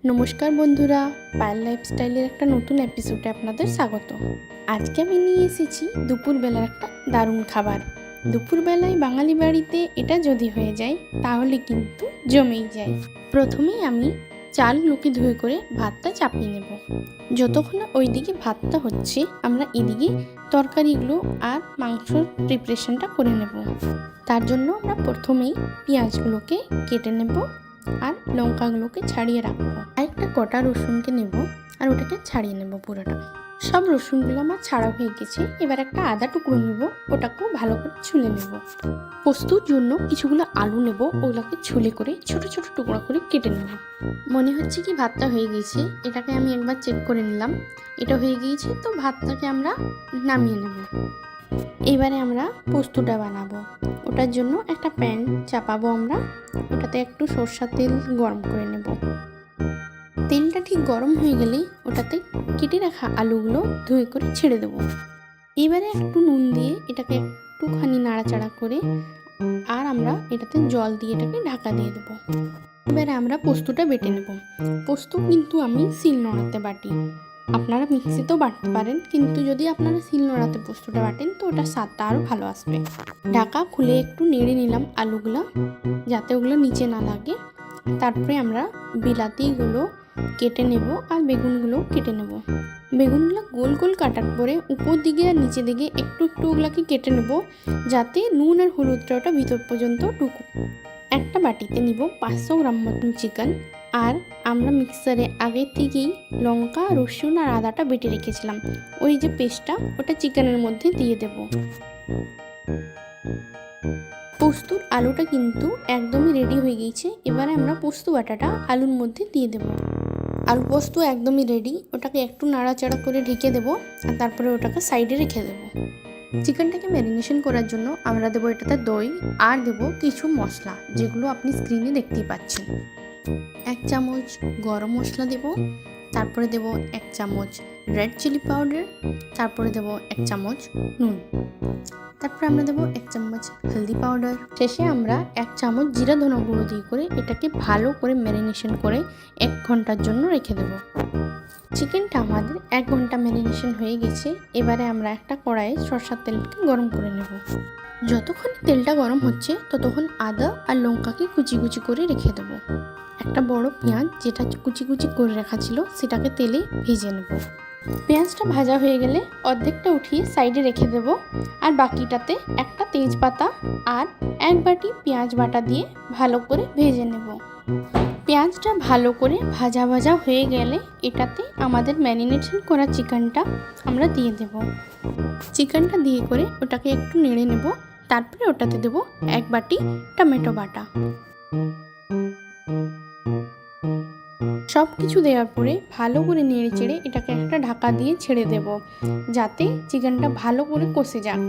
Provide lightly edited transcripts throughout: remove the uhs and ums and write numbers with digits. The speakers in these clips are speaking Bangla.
নমস্কার বন্ধুরা, পায়েল লাইফস্টাইলের একটা নতুন এপিসোডে আপনাদের স্বাগত। আজকে আমি নিয়ে এসেছি দুপুরবেলার একটা দারুণ খাবার। দুপুরবেলায় বাঙালি বাড়িতে এটা যদি হয়ে যায় তাহলে কিন্তু জমেই যায়। প্রথমেই আমি চালগুলোকে ধুয়ে করে ভাতটা চাপিয়ে নেব। যতক্ষণ না ওইদিকে ভাতটা হচ্ছে আমরা এদিকে তরকারিগুলো আর মাংসর প্রিপারেশনটা করে নেব। তার জন্য আমরা প্রথমেই পেঁয়াজগুলোকে কেটে নেব আর লঙ্কাগুলোকে ছাড়িয়ে রাখবো। আর একটা কটা রসুনকে নেব আর ওটাকে ছাড়িয়ে নেব পুরোটা। সব রসুনগুলো আমার ছাড়া হয়ে গেছে। এবার একটা আদা টুকরো নেব, ওটাকেও ভালো করে ছুলে নেব। পোস্তর জন্য কিছুগুলো আলু নেব, ওগুলোকে ছুলে করে ছোট ছোট টুকরো করে কেটে নেব। মনে হচ্ছে কি ভাতটা হয়ে গিয়েছে, এটাকে আমি একবার চেক করে নিলাম। এটা হয়ে গিয়েছে, তো ভাতটাকে আমরা নামিয়ে নেব। এবারে আমরা পোস্তটা বানাবো। ওটার জন্য একটা প্যান চাপাবো আমরা, ওটাতে একটু সরষের তেল গরম করে নেব। তেলটা ঠিক গরম হয়ে গেলে ওটাতে কেটে রাখা আলুগুলো ধুয়ে করে ছেড়ে দেবো। এবারে একটু নুন দিয়ে এটাকে একটুখানি নাড়াচাড়া করে আর আমরা এটাতে জল দিয়ে এটাকে ঢাকা দিয়ে দেবো। এবারে আমরা পোস্তটা বেটে নেব। পোস্ত কিন্তু আমি শিলনোড়াতে বাটি, আপনারা মিক্সিতেও বাটতে পারেন, কিন্তু যদি আপনারা শিলনোড়াতে পোস্তটা বাটেন তো ওটা স্বাদটা আরও ভালো আসবে। ঢাকা খুলে একটু নেড়ে নিলাম আলুগুলো, যাতে ওগুলো নিচে না লাগে। তারপরে আমরা বিলাতিগুলো কেটে নেব আর বেগুনগুলো কেটে নেব। বেগুনগুলো গোল গোল কাটার পরে উপর দিকে আর নিচে দিকে একটু একটু ওগুলোকে কেটে নেব, যাতে নুন আর হলুদটা ওটা ভিতর পর্যন্ত ঢুকুক। একটা বাটিতে নিব 500 গ্রাম মতন চিকেন, আর আমরা মিক্সারে আগে থেকেই লঙ্কা, রসুন আর আদাটা বেটে রেখেছিলাম, ওই যে পেস্টটা ওটা চিকেনের মধ্যে দিয়ে দেব। পোস্তুর আলুটা কিন্তু একদমই রেডি হয়ে গিয়েছে। এবারে আমরা পোস্ত বাটাটা আলুর মধ্যে দিয়ে দেব। আলু পোস্ত একদমই রেডি, ওটাকে একটু নাড়াচাড়া করে ঢেকে দেব আর তারপরে ওটাকে সাইডে রেখে দেব। চিকেনটাকে ম্যারিনেশন করার জন্য আমরা দেবো এটাতে দই আর দেবো কিছু মশলা, যেগুলো আপনি স্ক্রিনে দেখতেই পাচ্ছেন। 1 চামচ গরম মশলা দেব, তারপরে দেব 1 চামচ রেড চিলি পাউডার, তারপরে দেব 1 চামচ নুন, তারপরে আমরা দেবো 1 চামচ হলদি পাউডার। শেষে আমরা 1 চামচ জিরা ধনা গুঁড়ো দিয়ে করে এটাকে ভালো করে ম্যারিনেশন করে 1 ঘন্টার জন্য রেখে দেব। চিকেনটা আমাদের 1 ঘন্টা ম্যারিনেশন হয়ে গেছে। এবারে আমরা একটা কড়াইয়ে সরষের তেলকে গরম করে নেব। যতক্ষণ তেলটা গরম হচ্ছে ততক্ষণ আদা আর লঙ্কাকে কুচি কুচি করে রেখে দেবো। একটা বড় পেঁয়াজ যেটা কুচি কুচি করে রাখা ছিল সেটাকে তেলে ভেজে নেব। পেঁয়াজটা ভাজা হয়ে গেলে অর্ধেকটা উঠিয়ে সাইডে রেখে দেব, আর বাকিটাতে একটা তেজপাতা আর 1 বাটি পেঁয়াজ বাটা দিয়ে ভালো করে ভেজে নেব। পেঁয়াজটা ভালো করে ভাজা ভাজা হয়ে গেলে এটাতে আমাদের ম্যারিনেশন করা চিকেনটা আমরা দিয়ে দেব। চিকেনটা দিয়ে করে ওটাকে একটু নেড়ে নেব, তারপরে ওটাতে দেব 1 বাটি টমেটো বাটা। সব কিছু দেওয়ার পরে ভালো করে নেড়ে চেড়ে এটাকে একটা ঢাকা দিয়ে ছেড়ে দেব, যাতে চিকেনটা ভালো করে কষে যাক।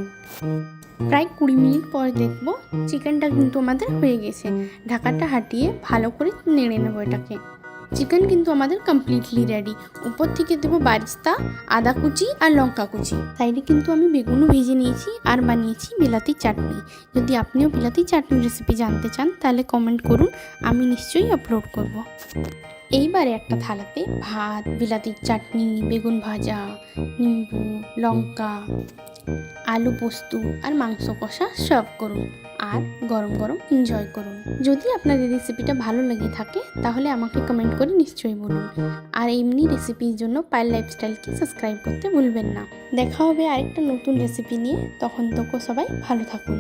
প্রায় 20 মিনিট পর দেখব চিকেনটা কিন্তু আমাদের হয়ে গেছে। ঢাকাটা হাটিয়ে ভালো করে নেড়ে নেব এটাকে। চিকেন কিন্তু আমাদের কমপ্লিটলি রেডি। উপর থেকে দেবো বারিস্তা, আদা কুচি আর লঙ্কা কুচি। সাইডে কিন্তু আমি বেগুনও ভেজে নিয়েছি আর বানিয়েছি বিলাতি চাটনি। যদি আপনিও বিলাতি চাটনির রেসিপি জানতে চান তাহলে কমেন্ট করুন, আমি নিশ্চয়ই আপলোড করব। এইবারে একটা থালাতে ভাত, বিলাতির চাটনি, বেগুন ভাজা, নিম্বু, লঙ্কা, আলু পোস্ত আর মাংস কষা সার্ভ করুন আর গরম গরম এনজয় করুন। যদি আপনার এই রেসিপিটা ভালো লেগে থাকে তাহলে আমাকে কমেন্ট করে নিশ্চয়ই বলুন। আর এমনি রেসিপির জন্য পায়েল লাইফস্টাইলকে সাবস্ক্রাইব করতে ভুলবেন না। দেখা হবে আরেকটা নতুন রেসিপি নিয়ে, তখন তো সবাই ভালো থাকুন।